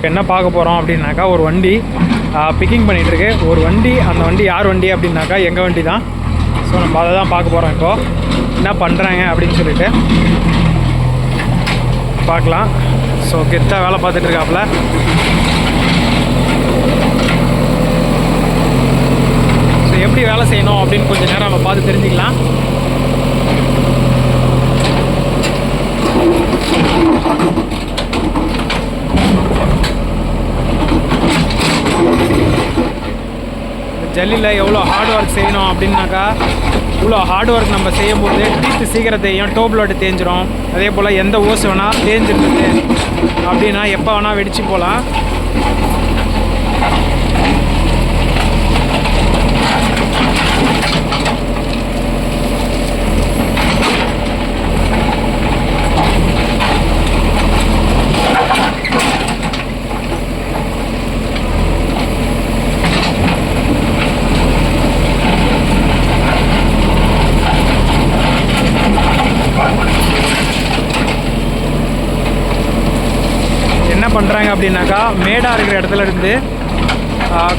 என்ன பார்க்க போகிறோம் அப்படின்னாக்கா, ஒரு வண்டி பிக்கிங் பண்ணிகிட்ருக்கு. ஒரு வண்டி, அந்த வண்டி யார் வண்டி அப்படின்னாக்கா எங்கள் வண்டி தான். ஸோ நம்ம அதை தான் பார்க்க போகிறோம். இப்போது என்ன பண்ணுறாங்க அப்படின்னு சொல்லிட்டு பார்க்கலாம். ஸோ கெத்தாக வேலை பார்த்துட்ருக்காப்புல. ஸோ எப்படி வேலை செய்யணும் அப்படின்னு கொஞ்சம் நேரம் நம்ம பார்த்து தெரிஞ்சுக்கலாம். ஜல்லியில் எவ்வளோ ஹார்ட் ஒர்க் செய்யணும் அப்படின்னாக்கா, இவ்வளோ ஹார்ட் ஒர்க் நம்ம செய்யும்போது டீத்து சீக்கிரம் தேயும், டோ பிளட் தேஞ்சிரும். அதே போல் எந்த ஓஸ் வேணால் தேஞ்சிருக்குது அப்படின்னா எப்போ வேணால் வெடிச்சு போகலாம். என்ன பண்ணுறாங்க அப்படின்னாக்கா, மேடாக இருக்கிற இடத்துல இருந்து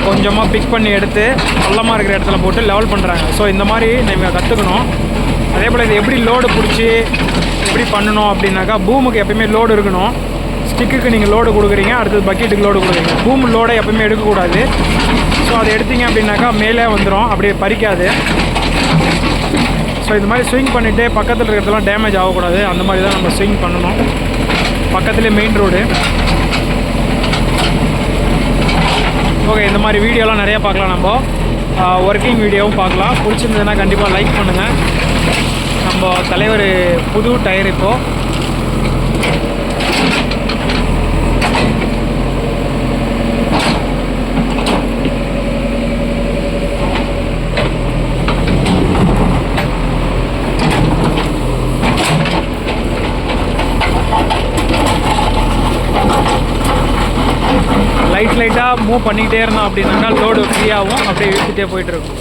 கொஞ்சமாக பிக் பண்ணி எடுத்து பள்ளமாக இருக்கிற இடத்துல போட்டு லெவல் பண்ணுறாங்க. ஸோ இந்த மாதிரி நீங்கள் கற்றுக்கணும். அதே போல் இது எப்படி லோடு பிடிச்சி எப்படி பண்ணணும் அப்படின்னாக்கா, பூமுக்கு எப்பயுமே லோடு இருக்கணும். ஸ்டிக்குக்கு நீங்கள் லோடு கொடுக்குறீங்க, அடுத்தது பக்கெட்டுக்கு லோடு கொடுக்குறீங்க. பூம் லோடை எப்பயுமே எடுக்கக்கூடாது. ஸோ அதை எடுத்தீங்க அப்படின்னாக்கா மேலே வந்துடும், அப்படியே பறிக்காது. ஸோ இது மாதிரி ஸ்விங் பண்ணிவிட்டு பக்கத்தில் இருக்கிறதெல்லாம் டேமேஜ் ஆகக்கூடாது. அந்த மாதிரி தான் நம்ம ஸ்விங் பண்ணணும். பக்கத்துலேயே மெயின் ரோடு. ஓகே, இந்த மாதிரி வீடியோலாம் நிறையா பார்க்கலாம். நம்ம ஒர்க்கிங் வீடியோவும் பார்க்கலாம். பிடிச்சிருந்ததுன்னா கண்டிப்பாக லைக் பண்ணுங்கள். நம்ம தலைவர் புது டயர் இப்போது லைட்டாக மூவ் பண்ணிக்கிட்டே இருந்தோம் அப்படின்னாக்கா லோடு ஃப்ரீயாகவும் அப்படியே இழுத்துகிட்டே போயிட்டுருக்கும்.